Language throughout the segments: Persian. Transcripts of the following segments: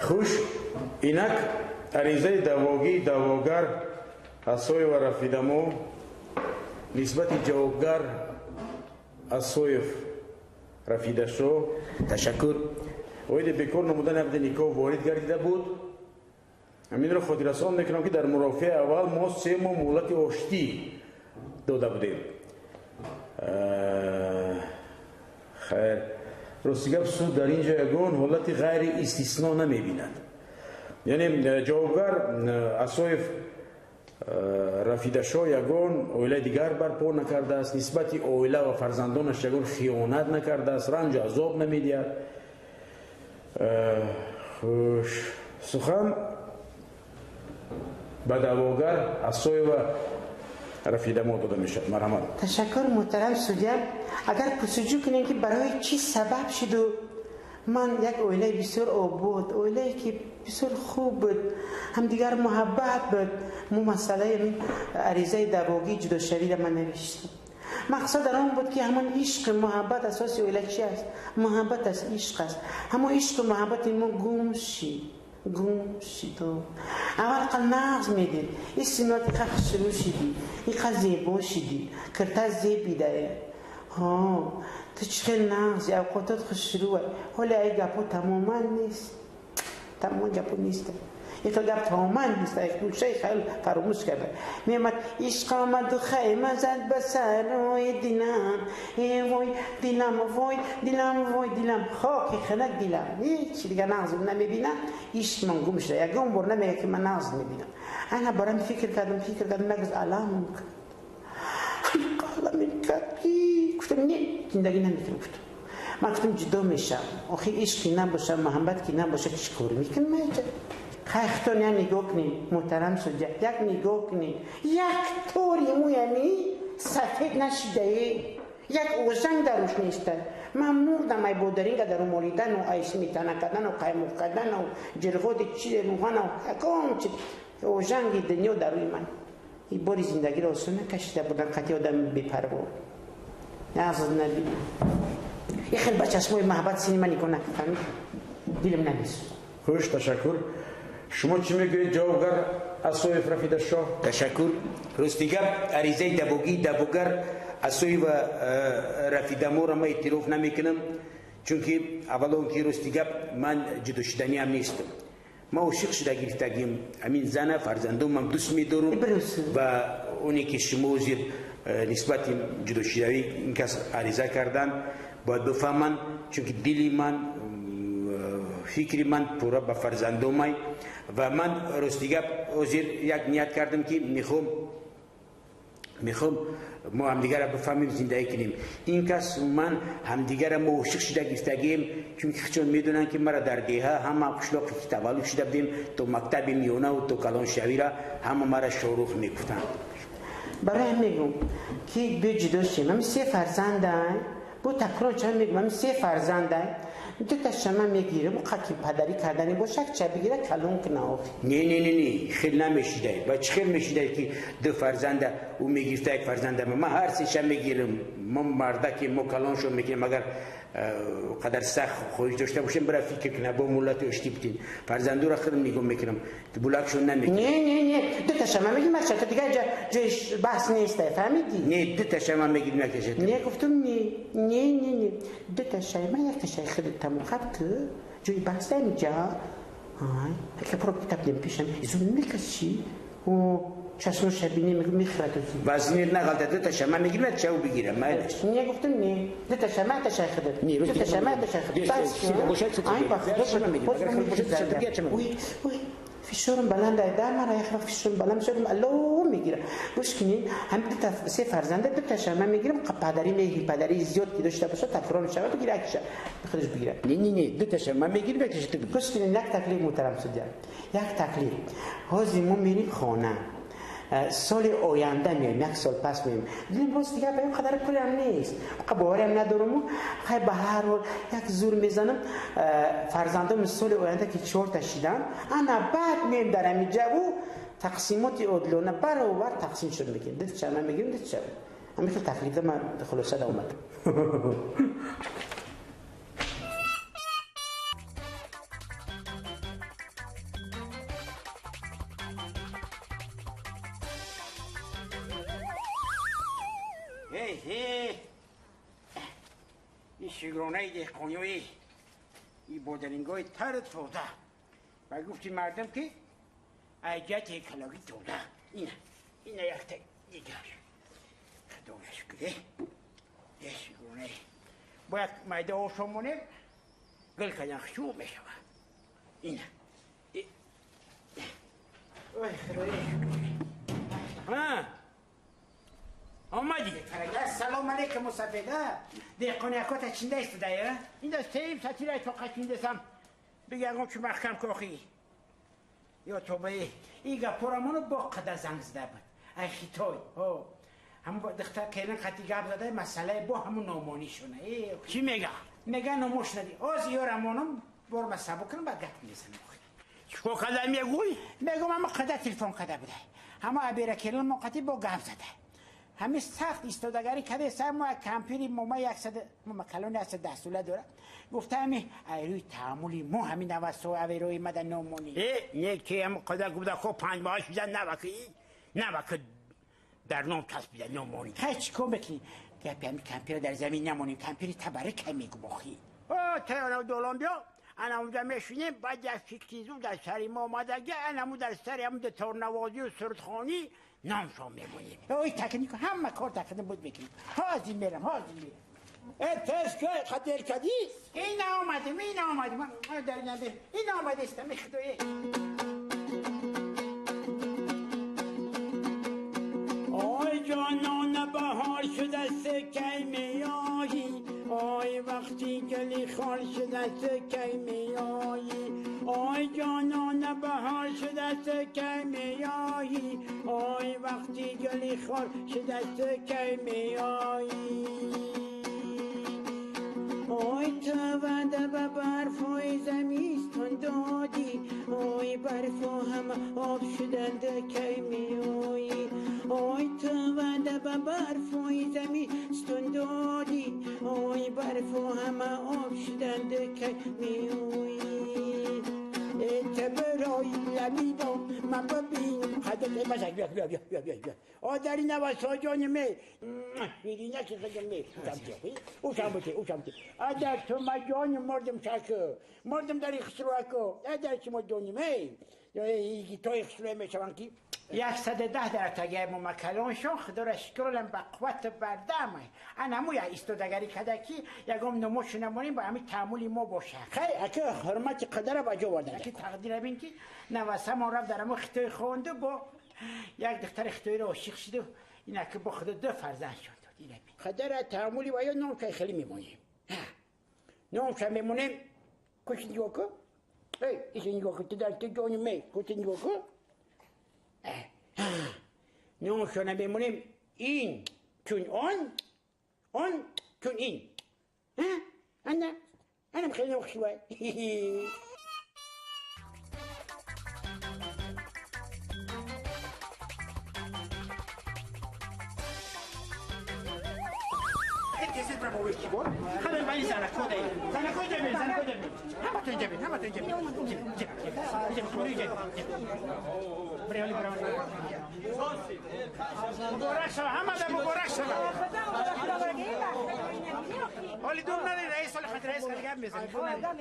خوش اینک عریضه دواگی دواگر اسوی و رفیدمو نسبت جوابگر اسوی رفیدشو تشکر ویده بکر نمودن عبد نیکو وارد گردیده بود. همین رو خود رسان میکنم که در مرافع اول ما 3 ماه مهلت آشتی داده بودیم. خیر راستی سود در اینجا یگان حالت غیر استثنا نمیبیند. یعنی جوابگر اسوی رفیدشو یگان اویله دیگر برپا نکرده است، نسبت اویله و فرزندانش یگان خیانت نکرده است، رنج عذاب نمیدید. خوش سخن به دواگر اسوی و رفیدمو داده میشد. مرحمت. تشکر محترم سودیا. اگر پرسجو کنین که برای چی سبب شد و من یک اویله بسیار آباد، اویله که بسیار خوب بود، هم دیگر محبت بود، مو مسئله عریضه دواگی جدا شوی را من نوشتم. مقصد در آن بود که همان عشق محبت اساس اویله چی است؟ محبت از عشق است. همون عشق و محبت ما گم شد و اول قل نغز میدید این سیمات که شروع شدی این که زیبا شدی کرتا زیبیده ها تو چخیل نغزی اوقاتات خوش شروعه حالا ای گپو تماما نیست، تماما گپو نیست، یک گپ تماما نیست، یک دوشه خیلی فراموش کرده. میامد عشق آمد و خیمه زد به سرای دیلم، وای دیلم وای دیلم وای دیلم خاک خنک دیلم. هیچ دیگه نغزم نمیبینم، عشق من گم شده. یکم بار نمیگه که من نغز میبینم. انا برام فکر کردم مگز علام قال من کردی گفتم نه زندگی نمیتونم. گفتم من گفتم جدا میشم، آخه عشقی نباشه محبت کی نباشه چیکار میکنم من؟ خیختون یا نگاه کنین محترم سوجه، یک نگاه کنین یک طوری مویمی سفید نشده، یک اوزنگ دروش نیسته. من مردم ای بودرینگ در مولیدن و ایس میتنه کردن و قیموف کردن و جرغود چی روحان و حکام چی اوزنگی دنیا در روی من. این باری زندگی را آسونه کشیده بودن قطعی آدم بیپروا نازد نبید. یه خیلی بچه اسموی محبت سینما نکنه فهمید دیلم نمیست. خوش تشکر. شما چی میگوید جوابگر اسوی رفیدشو؟ تشکر. رستیگه عریضه دواگر اسوی و رفیدمو را من اعتراف نمیکنم، چون که اولا که رستیگه من جدا شدنی هم نیستم. ما عاشق شده گرفتگیم همین زن فرزندم من دوست میدارم و اونی که شما وزیر نسبت جدا شدنی این کس عریضه کردن باید بفهمن، چون که دلی من فکری من پورا به فرزندم و من رستیگه وزیر یک نیت کردم که میخوام ما همدیگر را بفهمیم زندگی کنیم. این کس من همدیگر را موشق شده گفتگیم، چون میدونن که مرا در دیه همه قشلاقی که تولد شده بودیم تو مکتب میونه و تو کلان شوی را همه مرا شاروخ میگفتن. برای هم میگم که دو جدا شیم، هم 3 فرزنده با تکرار چند میگم هم 3 فرزنده دو تا شما میگیرم و قطعی پدری کردنی باشه چه بگیره کلون کنه. نه خیلی نمیشیده با چه خیلی میشیده که 2 فرزنده او میگیفته 1 فرزنده من هر 3 شم میگیرم. ما مرده که ما کلان شو میگیرم اگر قدر سخت خودش داشته باشیم برای فکر کنه با مولت اشتی بتین فرزندو را خیلی میگم میکنم که بلکشون نمیگیرم. نه 2 تا شما میگیم بچه تا دیگه جایش بحث نیسته فهمیدی؟ نه 2 تا شما میگیم نکشید. نه گفتم نه 2 تا شما یک تا شما خیلی تموخب که جای بحث اینجا که پروب کتاب دیم پیشم ایزون میکشی و چشم شبینی میخواد وزنی نغلطه 2 تا شما میگیم چه او بگیرم مالش. نه گفتم نه 2 تا شما تا شیخ داد. 2 تا شما تا شیخ داد. بس باشه چه فشارم بلنده در مرا یخرا فشارم بلند شدم الله میگیره. گوش کنین هم 3 فرزنده 2 تا شما میگیرم پدری میگی پدری زیاد که داشته باشه تکرار شود بگیره اکش خودش بگیره. نه 2 تا شما میگیرم بکش تو. گوش کنین یک تکلیف محترم سودیا، یک تکلیف حاضر ما میریم خانه سال آینده میایم 1 سال پس میایم دیدیم باز دیگه به این قدر پولی هم نیست باوری هم ندارم خیلی به هر حال یک زور میزنم فرزندم سال آینده که 4 تا شدن انا بعد میایم در همین جو تقسیمات عدلانه برابر تقسیم شد میگیم 2 تا شما میگیم 2 تا شما همین که تکلیف من خلاصه اومد. این شگرانه دهقانیوی این بادرینگای تر توده و گفتی مردم که عجت کلاگی توده اینه یک تا دیگر خداوش کده یه شگرانه باید مایده آشامونه گل کدن خشوب میشوه اینه اوه خداوش آمدی فرگه سلام علیکم مصفیده دهقانی اکاتا چنده استده یا؟ این دست تیم ستیره تو قچینده سم بگم چه محکم کاخی یا تو بایی ایگا پرامونو با قده زنگ زده بود ای خیتای هم با دختر کلن خطی گب زده مسئله با همون نامانی شونه چی میگه؟ میگه ناموش ندی آز یارمونم برم سبو کنم بعد گفت میزنم چکو قده میگوی؟ میگم اما قده تلفن قده بوده اما عبیره کلن موقتی با گب زده همه سخت ایستادگاری کده سر ما کمپیری موما 100 موما کلون 110 ساله داره گفته همین ایروی تعاملی مو همین نوسو اویروی مدن نومونی نه که هم قدر گفته خوب 5 ماهش بیدن نوکی در نام کس بیدن نومونی هیچ کن بکنی گفت همین کمپیر در زمین نمونیم کمپیری تبرک میگو بخی تیانا دولان بیا انا اونجا میشونیم باید یک فکتیزو در سری ما آمدگه انا در سری همون در تارنوازی و سردخانی نامشان میمونیم اوی تکنیک همه کار تکنیک بود میکنیم حاضر میرم اتش که خدر کدی این آمده من در نبی این آمده استم خدوی آی جانان بهار شده سکی میایی آی وقتی گلی خار شده سکی میایی آی جانان بهار شده سکی میایی آی وقتی گلی خار شده سکی میایی آی تو وده به برفای زمیستون دادی آی برفا هم آب شدند کی میایی آی تو وده به برفای زمیستون دادی آی برفا هم آب شدند کی میایی برای لبیدم من ببینم خدت باشک بیا آدری نواسا جان می میرینه که خدم می اوشم بوده آدر تو ما جان مردم شکو مردم در اخسرو اکو آدر که ما جانی می ایگی تو اخسرو می شوان کی 110 در تگه مو مکلان شو خدا شکرلم با قوت بردم انا مو یا استودگری کدکی یگم نموش نمونیم با همین تعاملی ما باشه خیلی اکه حرمت قدر با جو وردن اکه تقدیر بین که نواسه ما رفت در ما خطای خونده با یک دختر خطای رو عاشق شده این اکه با خدا 2 فرزند شد قدر تعاملی با یا نام که خیلی میمونیم نام که میمونیم کشی نگاه کن ایش نگاه کن تو در تو جانی می کشی نگاه کن نوشونه بمونیم این چون اون چون این انا خیلی نوشوه Ese bravo vestido. Hadi ben sana koday. Sana koday ben. Ama tunca ben. Bravo. Borracha, hamada borracha. Oli dumna de reis ولا خاطر رئيس الجامعة مثلا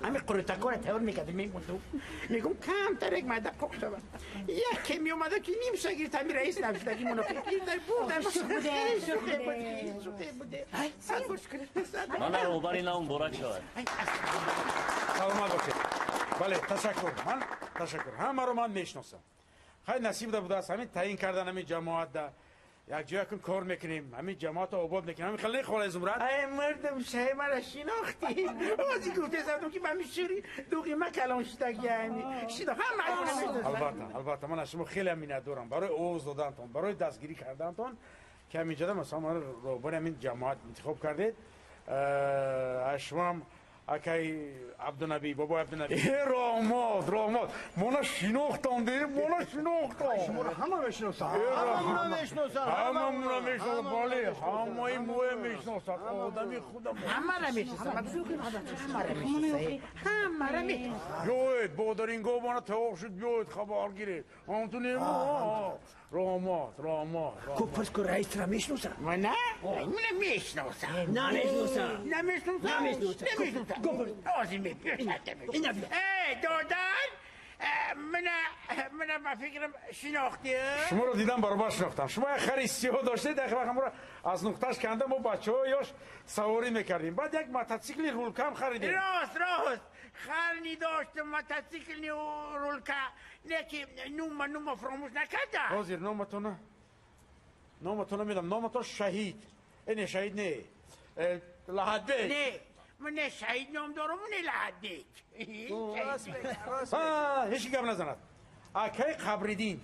عمي قريت كورة تقول مي كده مين مدو ميقوم كام ترك ما ده كوكسة يا كم يوم هذا كنيم ساجر تامي رئيس نفس ده كيمونو كي ده بوده شو بده هاي سالكوش كده أنا روباري ناوم براك شوار سلامات بخير بله تشکر همه رو من میشناسم خیلی نصیب ده بوده است همین تعیین کردن همین جماعت ده یک جای کن کار میکنیم همین جماعت رو آباد میکنیم همین خیلی خاله زمرد ای مردم شای مرا شناختی بازی گفته زدم که من میشوری دوغی ما کلان شدگ یعنی شیدا هم البته من از شما خیلی امینت دارم برای اوز دادنتون برای دستگیری کردنتون که همینجا ده مثلا من رو برای همین جماعت انتخاب کردید اشوام اکی عبدالنبی بابا عبدالنبی راماد مانا شناختان ده شما رو همه میشناسن همه بله همه موه میشناسن آدمی خودم همه را میشناسن بیاید بادرینگاه مانا تواق شد بیاید خبر گیرید همتون رامات پس که رئیس را میشناسم ما نه اینو میشناسم نمیشناسم نمیشناسم گفت آزیمی اینا بیا دادن من فکرم شناختی شما رو دیدم برابر شناختم شما یک خری سیاه داشته یک وقت ما رو از نقطهش کنده ما بچه ها یاش سواری میکردیم بعد یک موتورسیکل رولکم خریدیم راست خرنی داشتم موتورسیکل رولکا نه که نوم فراموش نکردم حاضر نامتون میدم نامتون شهید این شهید نه لحده نه من شهید نام دارم من لحده هیچی گم نزند اکی قبردین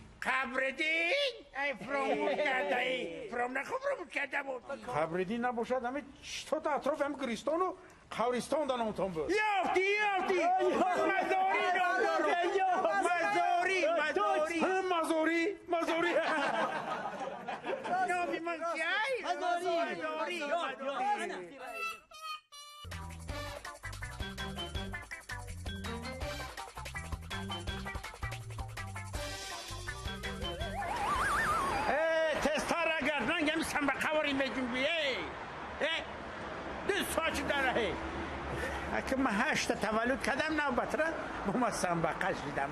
ای فراموش کرده ای فراموش کرده بود قبردین نباشد همه چطور اطراف هم گریستان و قبرستان در نامتون بود یافتی مزاری نام دارم مزاری نامی من چیه؟ مزاری تستار اگر نگم سم به قواری میجنبی دو ساچ داره اگه من 8 تولد کردم نوبت را ما سم به قشیدم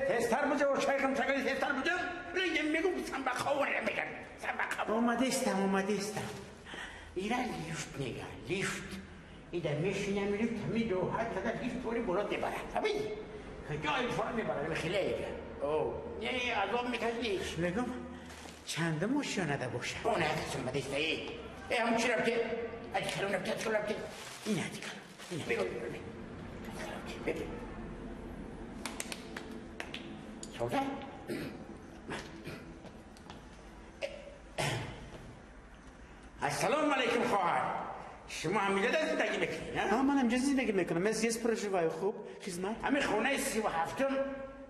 تستار بوده و شایقم چگلی تستار بوده میگم سم به قواری میگن سم به قواری اومده استم اینا لیفت ایده میشینم لیفت همین راحت کده لیفت طوری بلند میبره همین جای فرم میبره خیلی ایده نه عذاب میکشیش بگم چند ماشین نده باشه اون هدست اومده است ای همون چی رفته ادی کلون رفته این ادی کلون اینه بگو سوزه السلام علیکم خواهر شما همیشه در زندگی میکنین ها من همجا زندگی میکنم مثل یه پروژه خوب خدمت همین خونه 37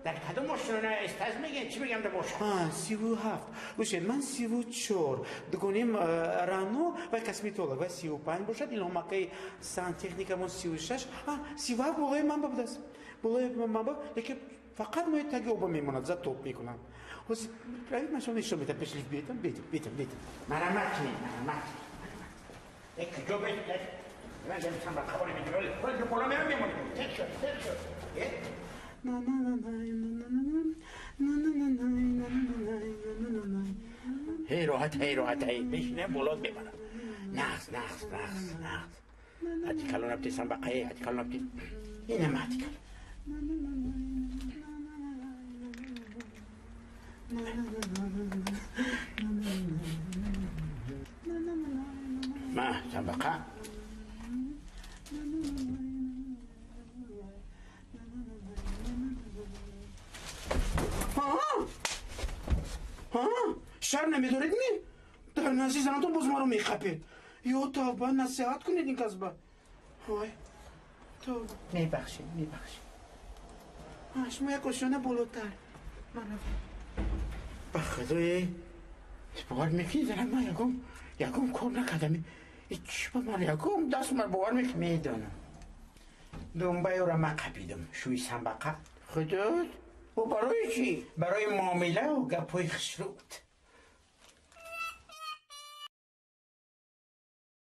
در کدوم ماشین استاز میگن چی بگم در باشه 37 باشید من 34 دگونیم رانو و کسمیتولوگ و 35 باشد این همه سان تکنیکمون 36 37 بولای من بودست بولای من بود لیکن فقط ما تجربه میموند زد توپ میکنم واسه پرایوت ماشین نشون میدم پیش لیفت بیتم مرمت یک جو بیت من جمع سم با خبری میگیرم ولی که پولا میرم میمونم تک شد هی راحت بشینه بولاد میبرم نقص هدی کلون ابتی سم با قیه هدی کلون ابتی اینم هدی کلون ما سبقه شر نمیدارید می؟ در نزدیک زنتون باز ما رو میخپید یا توبه نصیحت کنید این کسبه وای توبه میبخشید شما یک کشونه بلوتر من به خدای باور میکنی زنم من یکم کار نکردم چی با من یکم دست من باور میدانم دنبای را من قپیدم شوی سنبقه خدای و برای چی؟ برای معامله و گپای خسروت